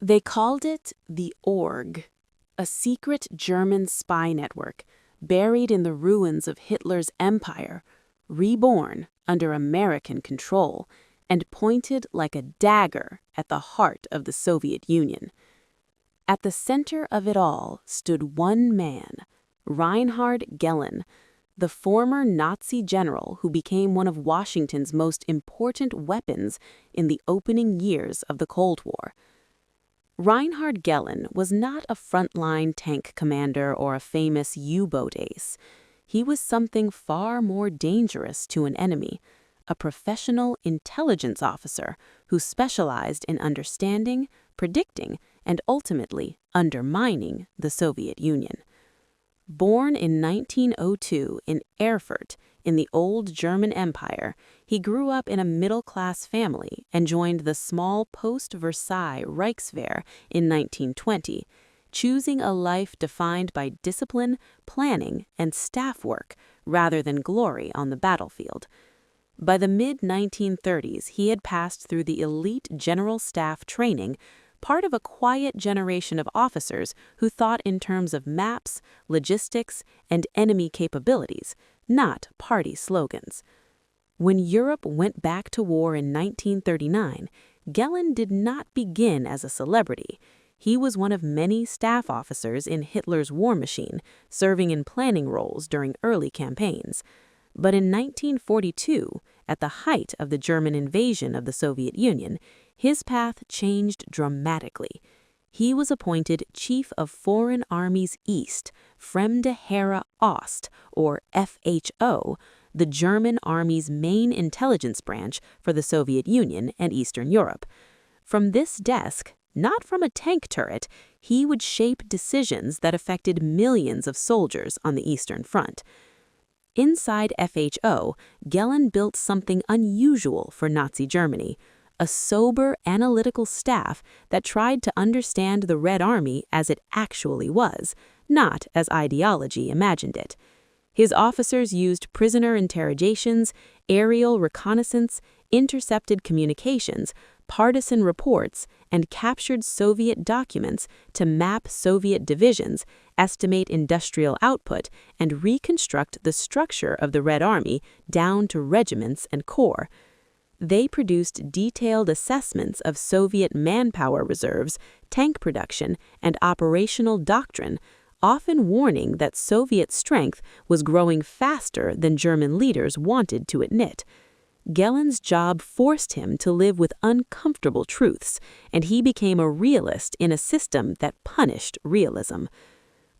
They called it the Org, a secret German spy network buried in the ruins of Hitler's empire, reborn under American control, and pointed like a dagger at the heart of the Soviet Union. At the center of it all stood one man, Reinhard Gehlen, the former Nazi general who became one of Washington's most important weapons in the opening years of the Cold War. Reinhard Gehlen was not a frontline tank commander or a famous U-boat ace. He was something far more dangerous to an enemy, a professional intelligence officer who specialized in understanding, predicting, and ultimately undermining the Soviet Union. Born in 1902 in Erfurt, in the old German Empire, he grew up in a middle-class family and joined the small post-Versailles Reichswehr in 1920, choosing a life defined by discipline, planning, and staff work rather than glory on the battlefield. By the mid-1930s, he had passed through the elite general staff training, part of a quiet generation of officers who thought in terms of maps, logistics, and enemy capabilities, not party slogans. When Europe went back to war in 1939, Gehlen did not begin as a celebrity. He was one of many staff officers in Hitler's war machine, serving in planning roles during early campaigns. But in 1942, at the height of the German invasion of the Soviet Union, his path changed dramatically. He was appointed Chief of Foreign Armies East, Fremde Heere Ost, or FHO, the German Army's main intelligence branch for the Soviet Union and Eastern Europe. From this desk, not from a tank turret, he would shape decisions that affected millions of soldiers on the Eastern Front. Inside FHO, Gehlen built something unusual for Nazi Germany, a sober, analytical staff that tried to understand the Red Army as it actually was, not as ideology imagined it. His officers used prisoner interrogations, aerial reconnaissance, intercepted communications, partisan reports, and captured Soviet documents to map Soviet divisions, estimate industrial output, and reconstruct the structure of the Red Army down to regiments and corps. They produced detailed assessments of Soviet manpower reserves, tank production, and operational doctrine, often warning that Soviet strength was growing faster than German leaders wanted to admit. Gehlen's job forced him to live with uncomfortable truths, and he became a realist in a system that punished realism.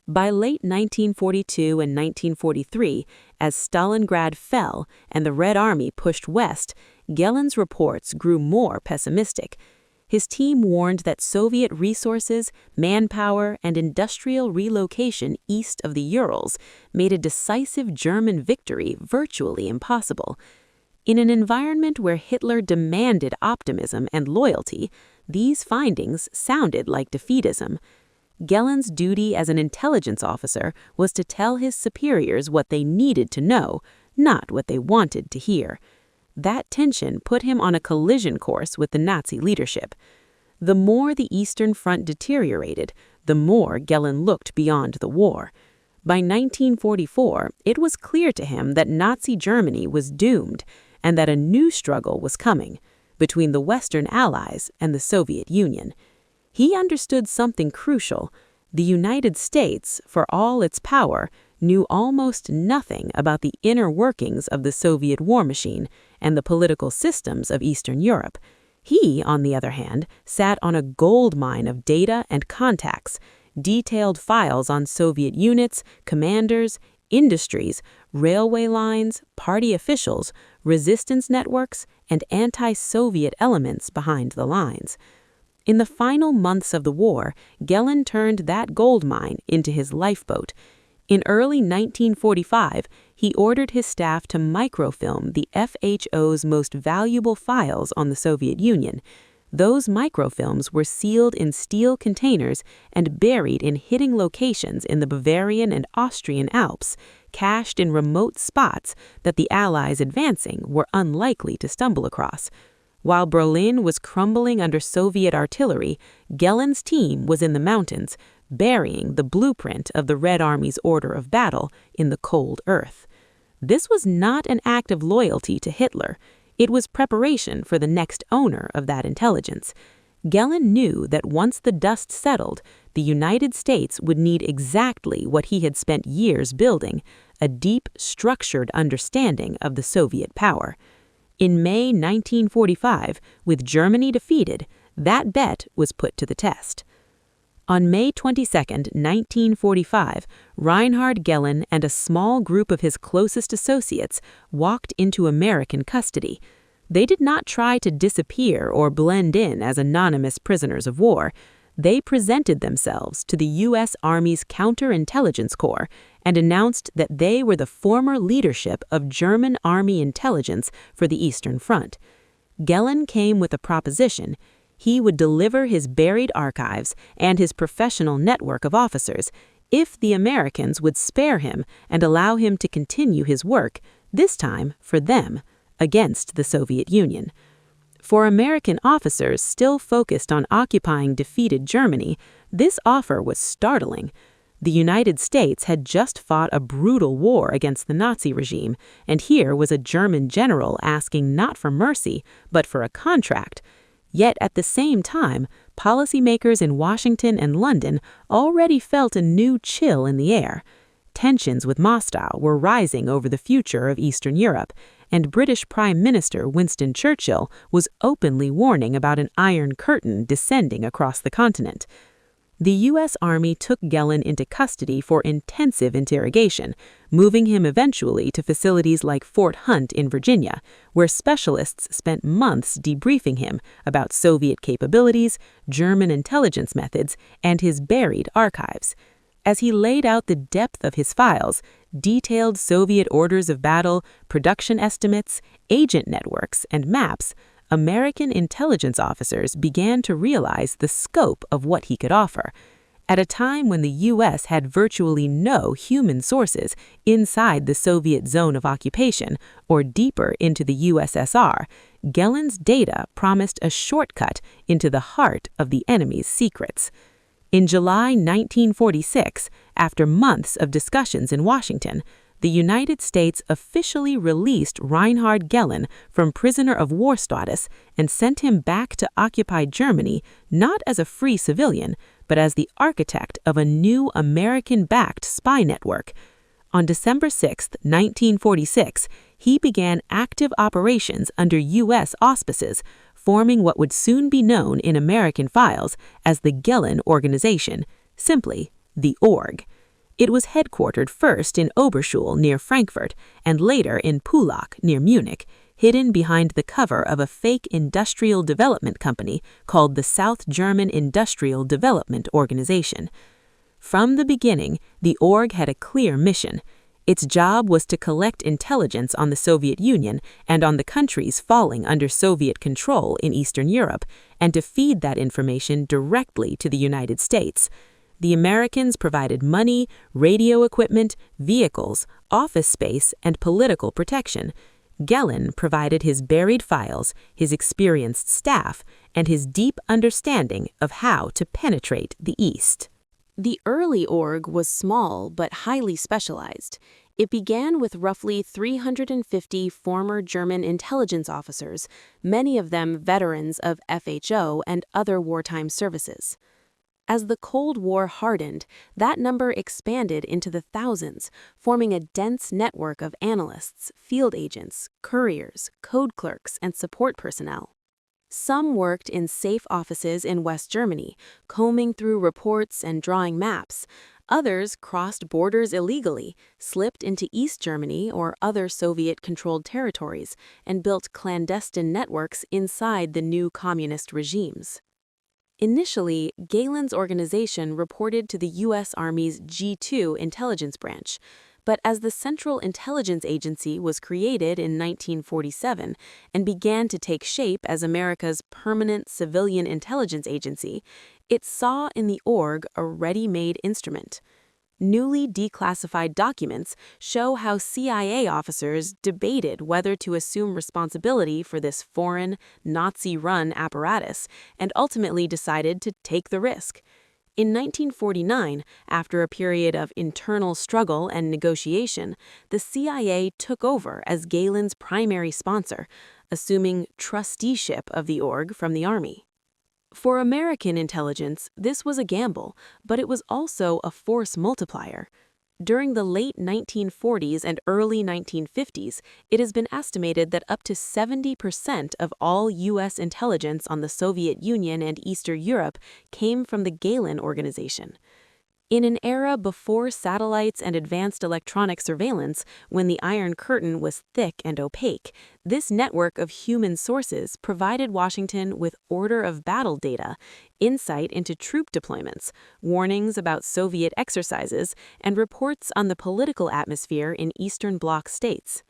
By late 1942 and 1943, as Stalingrad fell and the Red Army pushed west, Gehlen's reports grew more pessimistic. His team warned that Soviet resources, manpower, and industrial relocation east of the Urals made a decisive German victory virtually impossible. In an environment where Hitler demanded optimism and loyalty, these findings sounded like defeatism. Gehlen's duty as an intelligence officer was to tell his superiors what they needed to know, not what they wanted to hear. That tension put him on a collision course with the Nazi leadership. The more the Eastern Front deteriorated, the more Gehlen looked beyond the war. By 1944, it was clear to him that Nazi Germany was doomed and that a new struggle was coming between the Western Allies and the Soviet Union. He understood something crucial. The United States, for all its power, knew almost nothing about the inner workings of the Soviet war machine and the political systems of Eastern Europe. He, on the other hand, sat on a gold mine of data and contacts, detailed files on Soviet units, commanders, industries, railway lines, party officials, resistance networks, and anti-Soviet elements behind the lines. In the final months of the war, Gehlen turned that gold mine into his lifeboat. In early 1945, he ordered his staff to microfilm the FHO's most valuable files on the Soviet Union. Those microfilms were sealed in steel containers and buried in hidden locations in the Bavarian and Austrian Alps, cached in remote spots that the Allies advancing were unlikely to stumble across. While Berlin was crumbling under Soviet artillery, Gehlen's team was in the mountains, burying the blueprint of the Red Army's order of battle in the cold earth. This was not an act of loyalty to Hitler. It was preparation for the next owner of that intelligence. Gehlen knew that once the dust settled, the United States would need exactly what he had spent years building, a deep, structured understanding of the Soviet power. In May 1945, with Germany defeated, that bet was put to the test. On May 22, 1945, Reinhard Gehlen and a small group of his closest associates walked into American custody. They did not try to disappear or blend in as anonymous prisoners of war. They presented themselves to the U.S. Army's Counterintelligence Corps and announced that they were the former leadership of German Army intelligence for the Eastern Front. Gehlen came with a proposition. He would deliver his buried archives and his professional network of officers if the Americans would spare him and allow him to continue his work, this time for them, against the Soviet Union. For American officers still focused on occupying defeated Germany, this offer was startling. The United States had just fought a brutal war against the Nazi regime, and here was a German general asking not for mercy, but for a contract. Yet at the same time, policymakers in Washington and London already felt a new chill in the air. Tensions with Moscow were rising over the future of Eastern Europe, and British Prime Minister Winston Churchill was openly warning about an Iron Curtain descending across the continent. The U.S. Army took Gehlen into custody for intensive interrogation, moving him eventually to facilities like Fort Hunt in Virginia, where specialists spent months debriefing him about Soviet capabilities, German intelligence methods, and his buried archives. As he laid out the depth of his files, detailed Soviet orders of battle, production estimates, agent networks, and maps, American intelligence officers began to realize the scope of what he could offer. At a time when the U.S. had virtually no human sources inside the Soviet zone of occupation or deeper into the USSR, Gehlen's data promised a shortcut into the heart of the enemy's secrets. In July 1946, after months of discussions in Washington, the United States officially released Reinhard Gehlen from prisoner of war status and sent him back to occupied Germany not as a free civilian, but as the architect of a new American-backed spy network. On December 6, 1946, he began active operations under U.S. auspices, forming what would soon be known in American files as the Gehlen Organization, simply the Org. It was headquartered first in Oberschule near Frankfurt and later in Pullach near Munich, hidden behind the cover of a fake industrial development company called the South German Industrial Development Organization. From the beginning, the Org had a clear mission. Its job was to collect intelligence on the Soviet Union and on the countries falling under Soviet control in Eastern Europe, and to feed that information directly to the United States. The Americans provided money, radio equipment, vehicles, office space, and political protection. Gehlen provided his buried files, his experienced staff, and his deep understanding of how to penetrate the East. The early org was small but highly specialized. It began with roughly 350 former German intelligence officers, many of them veterans of FHO and other wartime services. As the Cold War hardened, that number expanded into the thousands, forming a dense network of analysts, field agents, couriers, code clerks, and support personnel. Some worked in safe offices in West Germany, combing through reports and drawing maps. Others crossed borders illegally, slipped into East Germany or other Soviet-controlled territories, and built clandestine networks inside the new communist regimes. Initially, Gehlen's organization reported to the U.S. Army's G2 intelligence branch, but as the Central Intelligence Agency was created in 1947 and began to take shape as America's permanent civilian intelligence agency, it saw in the org a ready-made instrument. Newly declassified documents show how CIA officers debated whether to assume responsibility for this foreign, Nazi-run apparatus and ultimately decided to take the risk. In 1949, after a period of internal struggle and negotiation, the CIA took over as Gehlen's primary sponsor, assuming trusteeship of the org from the Army. For American intelligence, this was a gamble, but it was also a force multiplier. During the late 1940s and early 1950s, it has been estimated that up to 70% of all U.S. intelligence on the Soviet Union and Eastern Europe came from the Gehlen organization. In an era before satellites and advanced electronic surveillance, when the Iron Curtain was thick and opaque, this network of human sources provided Washington with order-of-battle data, insight into troop deployments, warnings about Soviet exercises, and reports on the political atmosphere in Eastern Bloc states.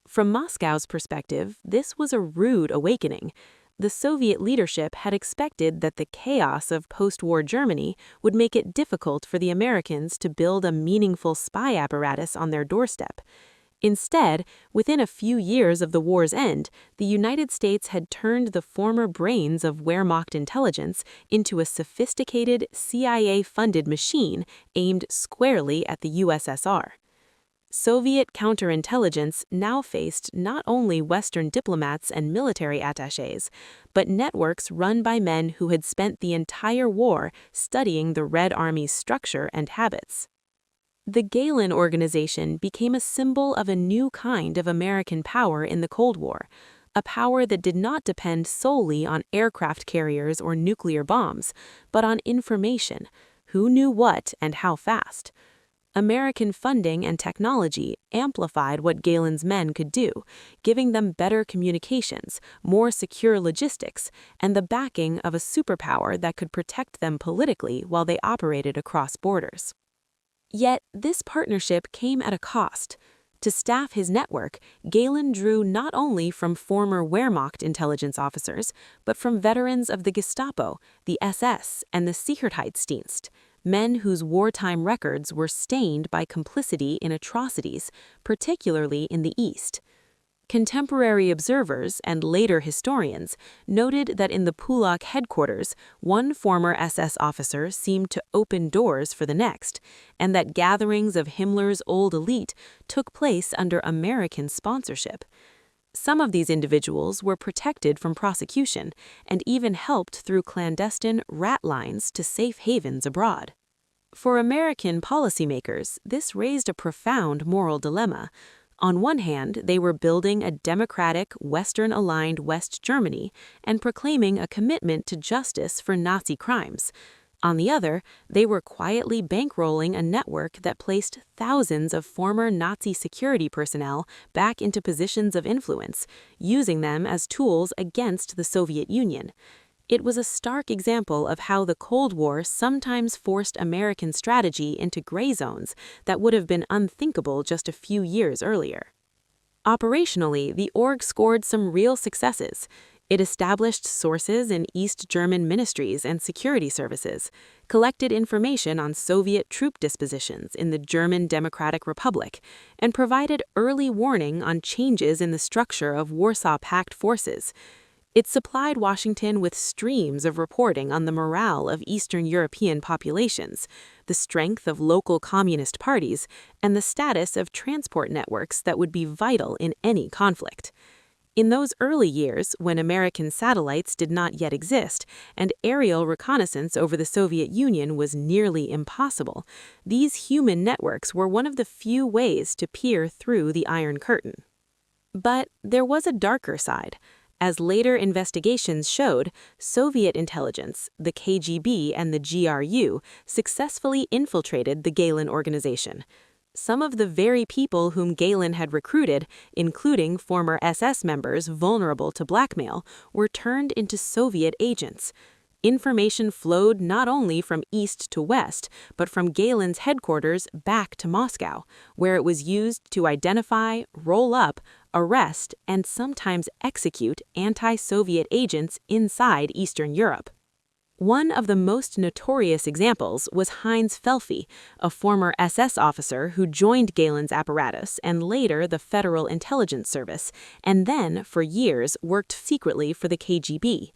From Moscow's perspective, this was a rude awakening. The Soviet leadership had expected that the chaos of post-war Germany would make it difficult for the Americans to build a meaningful spy apparatus on their doorstep. Instead, within a few years of the war's end, the United States had turned the former brains of Wehrmacht intelligence into a sophisticated CIA-funded machine aimed squarely at the USSR. Soviet counterintelligence now faced not only Western diplomats and military attachés, but networks run by men who had spent the entire war studying the Red Army's structure and habits. The Gehlen organization became a symbol of a new kind of American power in the Cold War, a power that did not depend solely on aircraft carriers or nuclear bombs, but on information, who knew what and how fast. American funding and technology amplified what Gehlen's men could do, giving them better communications, more secure logistics, and the backing of a superpower that could protect them politically while they operated across borders. Yet, this partnership came at a cost. To staff his network, Gehlen drew not only from former Wehrmacht intelligence officers, but from veterans of the Gestapo, the SS, and the Sicherheitsdienst, men whose wartime records were stained by complicity in atrocities, particularly in the East. Contemporary observers and later historians noted that in the Pulock headquarters, one former SS officer seemed to open doors for the next, and that gatherings of Himmler's old elite took place under American sponsorship. Some of these individuals were protected from prosecution and even helped through clandestine rat lines to safe havens abroad. For American policymakers, this raised a profound moral dilemma. On one hand, they were building a democratic, Western-aligned West Germany and proclaiming a commitment to justice for Nazi crimes. On the other, they were quietly bankrolling a network that placed thousands of former Nazi security personnel back into positions of influence, using them as tools against the Soviet Union. It was a stark example of how the Cold War sometimes forced American strategy into gray zones that would have been unthinkable just a few years earlier. Operationally, the org scored some real successes. It established sources in East German ministries and security services, collected information on Soviet troop dispositions in the German Democratic Republic, and provided early warning on changes in the structure of Warsaw Pact forces. It supplied Washington with streams of reporting on the morale of Eastern European populations, the strength of local communist parties, and the status of transport networks that would be vital in any conflict. In those early years, when American satellites did not yet exist and aerial reconnaissance over the Soviet Union was nearly impossible, these human networks were one of the few ways to peer through the Iron Curtain. But there was a darker side. As later investigations showed, Soviet intelligence, the KGB and the GRU, successfully infiltrated the Gehlen organization. Some of the very people whom Gehlen had recruited, including former SS members vulnerable to blackmail, were turned into Soviet agents. Information flowed not only from east to west, but from Gehlen's headquarters back to Moscow, where it was used to identify, roll up, arrest, and sometimes execute anti-Soviet agents inside Eastern Europe. One of the most notorious examples was Heinz Felfy, a former SS officer who joined Gehlen's apparatus and later the Federal Intelligence Service, and then, for years, worked secretly for the KGB.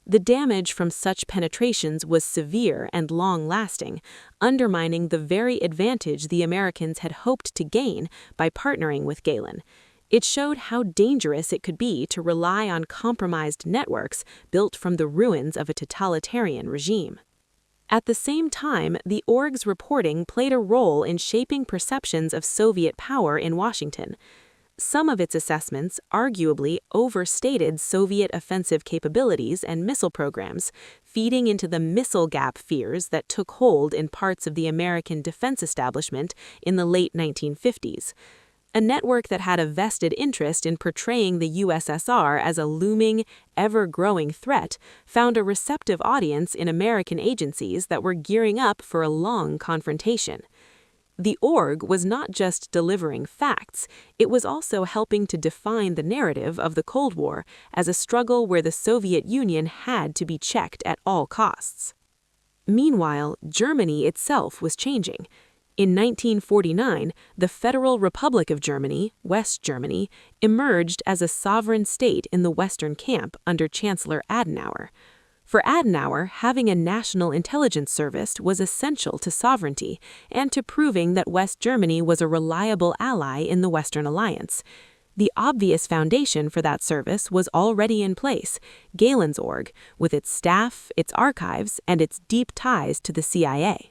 The damage from such penetrations was severe and long-lasting, undermining the very advantage the Americans had hoped to gain by partnering with Gehlen. It showed how dangerous it could be to rely on compromised networks built from the ruins of a totalitarian regime. At the same time, the org's reporting played a role in shaping perceptions of Soviet power in Washington. Some of its assessments arguably overstated Soviet offensive capabilities and missile programs, feeding into the missile gap fears that took hold in parts of the American defense establishment in the late 1950s. A network that had a vested interest in portraying the USSR as a looming, ever-growing threat found a receptive audience in American agencies that were gearing up for a long confrontation. The org was not just delivering facts, it was also helping to define the narrative of the Cold War as a struggle where the Soviet Union had to be checked at all costs. Meanwhile, Germany itself was changing. In 1949, the Federal Republic of Germany, West Germany, emerged as a sovereign state in the Western camp under Chancellor Adenauer. For Adenauer, having a national intelligence service was essential to sovereignty and to proving that West Germany was a reliable ally in the Western Alliance. The obvious foundation for that service was already in place, Gehlen's org, with its staff, its archives, and its deep ties to the CIA.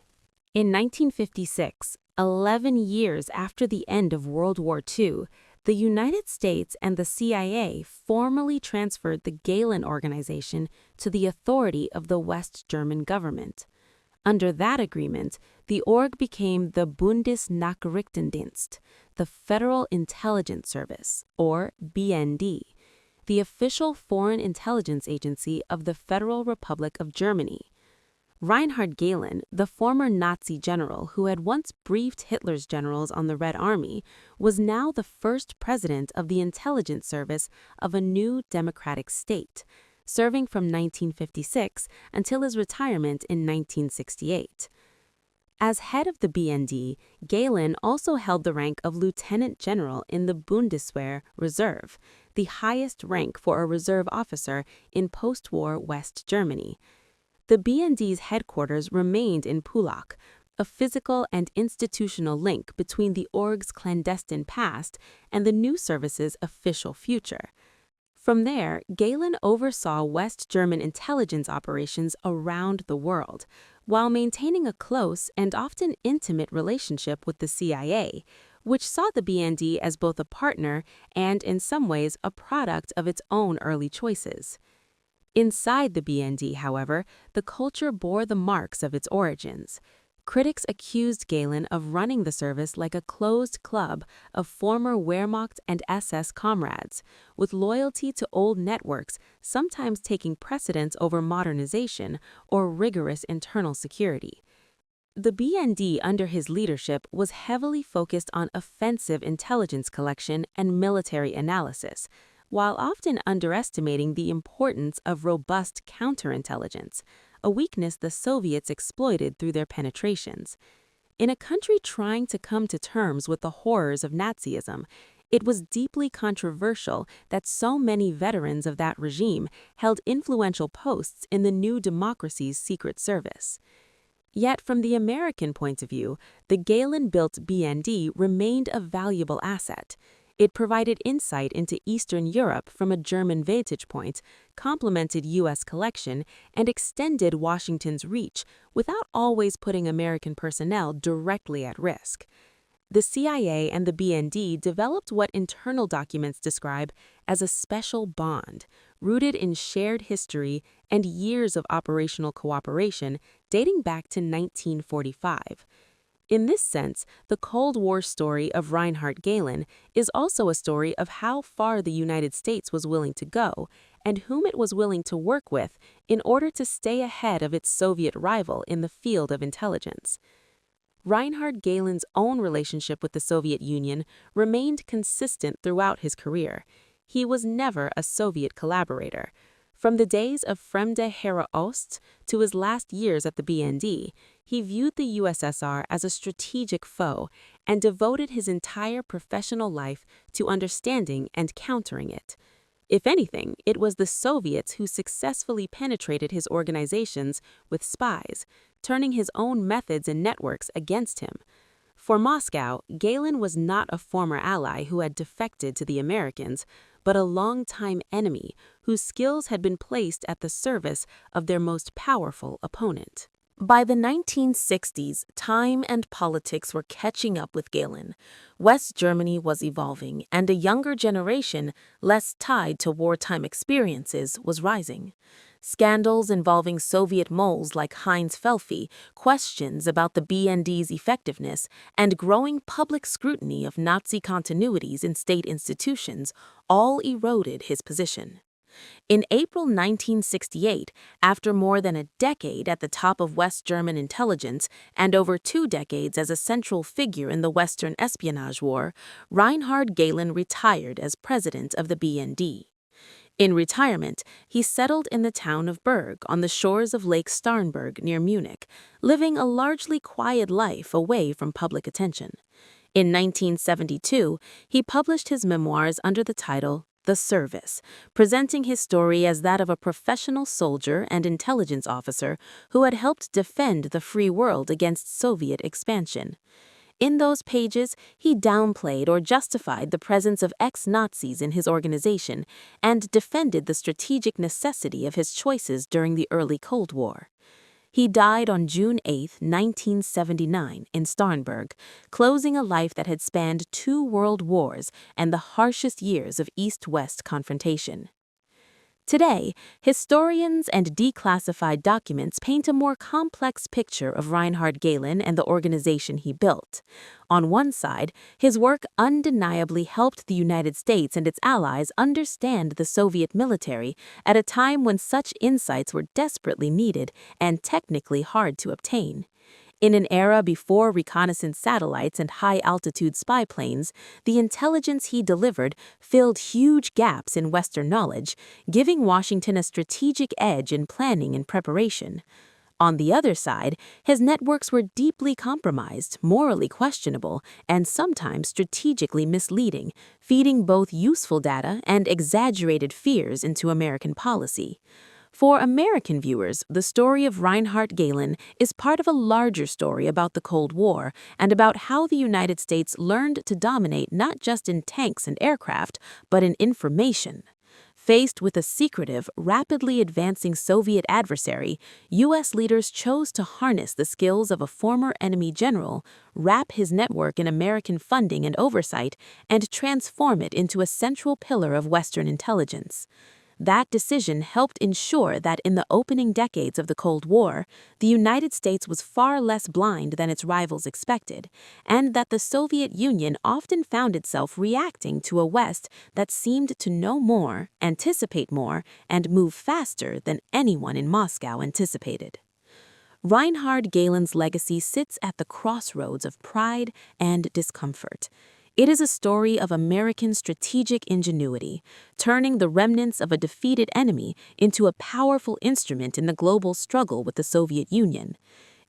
In 1956, 11 years after the end of World War II, the United States and the CIA formally transferred the Gehlen organization to the authority of the West German government. Under that agreement, the org became the Bundesnachrichtendienst, the Federal Intelligence Service, or BND, the official foreign intelligence agency of the Federal Republic of Germany. Reinhard Gehlen, the former Nazi general who had once briefed Hitler's generals on the Red Army, was now the first president of the intelligence service of a new democratic state, serving from 1956 until his retirement in 1968. As head of the BND, Gehlen also held the rank of lieutenant general in the Bundeswehr Reserve, the highest rank for a reserve officer in post-war West Germany. The BND's headquarters remained in Pullach, a physical and institutional link between the org's clandestine past and the new service's official future. From there, Gehlen oversaw West German intelligence operations around the world, while maintaining a close and often intimate relationship with the CIA, which saw the BND as both a partner and, in some ways, a product of its own early choices. Inside the BND, however, the culture bore the marks of its origins. Critics accused Gehlen of running the service like a closed club of former Wehrmacht and SS comrades, with loyalty to old networks sometimes taking precedence over modernization or rigorous internal security. The BND under his leadership was heavily focused on offensive intelligence collection and military analysis, while often underestimating the importance of robust counterintelligence, a weakness the Soviets exploited through their penetrations. In a country trying to come to terms with the horrors of Nazism, it was deeply controversial that so many veterans of that regime held influential posts in the new democracy's secret service. Yet from the American point of view, the Gehlen-built BND remained a valuable asset. It provided insight into Eastern Europe from a German vantage point, complemented U.S. collection, and extended Washington's reach without always putting American personnel directly at risk. The CIA and the BND developed what internal documents describe as a special bond, rooted in shared history and years of operational cooperation dating back to 1945. In this sense, the Cold War story of Reinhard Gehlen is also a story of how far the United States was willing to go and whom it was willing to work with in order to stay ahead of its Soviet rival in the field of intelligence. Reinhard Gehlen's own relationship with the Soviet Union remained consistent throughout his career. He was never a Soviet collaborator. From the days of Fremde Herre Ost to his last years at the BND, he viewed the USSR as a strategic foe and devoted his entire professional life to understanding and countering it. If anything, it was the Soviets who successfully penetrated his organizations with spies, turning his own methods and networks against him. For Moscow, Gehlen was not a former ally who had defected to the Americans, but a longtime enemy whose skills had been placed at the service of their most powerful opponent. By the 1960s, time and politics were catching up with Gehlen. West Germany was evolving, and a younger generation, less tied to wartime experiences, was rising. Scandals involving Soviet moles like Heinz Felfi, questions about the BND's effectiveness, and growing public scrutiny of Nazi continuities in state institutions all eroded his position. In April 1968, after more than a decade at the top of West German intelligence and over 2 decades as a central figure in the Western Espionage War, Reinhard Gehlen retired as president of the BND. In retirement, he settled in the town of Berg on the shores of Lake Starnberg near Munich, living a largely quiet life away from public attention. In 1972, he published his memoirs under the title The Service, presenting his story as that of a professional soldier and intelligence officer who had helped defend the free world against Soviet expansion. In those pages, he downplayed or justified the presence of ex-Nazis in his organization and defended the strategic necessity of his choices during the early Cold War. He died on June 8, 1979, in Starnberg, closing a life that had spanned 2 world wars and the harshest years of East-West confrontation. Today, historians and declassified documents paint a more complex picture of Reinhard Gehlen and the organization he built. On one side, his work undeniably helped the United States and its allies understand the Soviet military at a time when such insights were desperately needed and technically hard to obtain. In an era before reconnaissance satellites and high-altitude spy planes, the intelligence he delivered filled huge gaps in Western knowledge, giving Washington a strategic edge in planning and preparation. On the other side, his networks were deeply compromised, morally questionable, and sometimes strategically misleading, feeding both useful data and exaggerated fears into American policy. For American viewers, the story of Reinhard Gehlen is part of a larger story about the Cold War and about how the United States learned to dominate not just in tanks and aircraft, but in information. Faced with a secretive, rapidly advancing Soviet adversary, U.S. leaders chose to harness the skills of a former enemy general, wrap his network in American funding and oversight, and transform it into a central pillar of Western intelligence. That decision helped ensure that in the opening decades of the Cold War, the United States was far less blind than its rivals expected, and that the Soviet Union often found itself reacting to a West that seemed to know more, anticipate more, and move faster than anyone in Moscow anticipated. Reinhard Gehlen's legacy sits at the crossroads of pride and discomfort. It is a story of American strategic ingenuity, turning the remnants of a defeated enemy into a powerful instrument in the global struggle with the Soviet Union.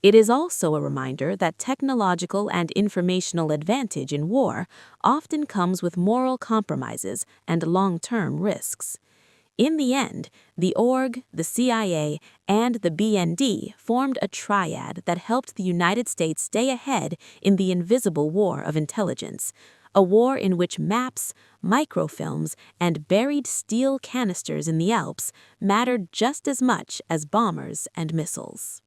It is also a reminder that technological and informational advantage in war often comes with moral compromises and long-term risks. In the end, the org, the CIA, and the BND formed a triad that helped the United States stay ahead in the invisible war of intelligence, a war in which maps, microfilms, and buried steel canisters in the Alps mattered just as much as bombers and missiles.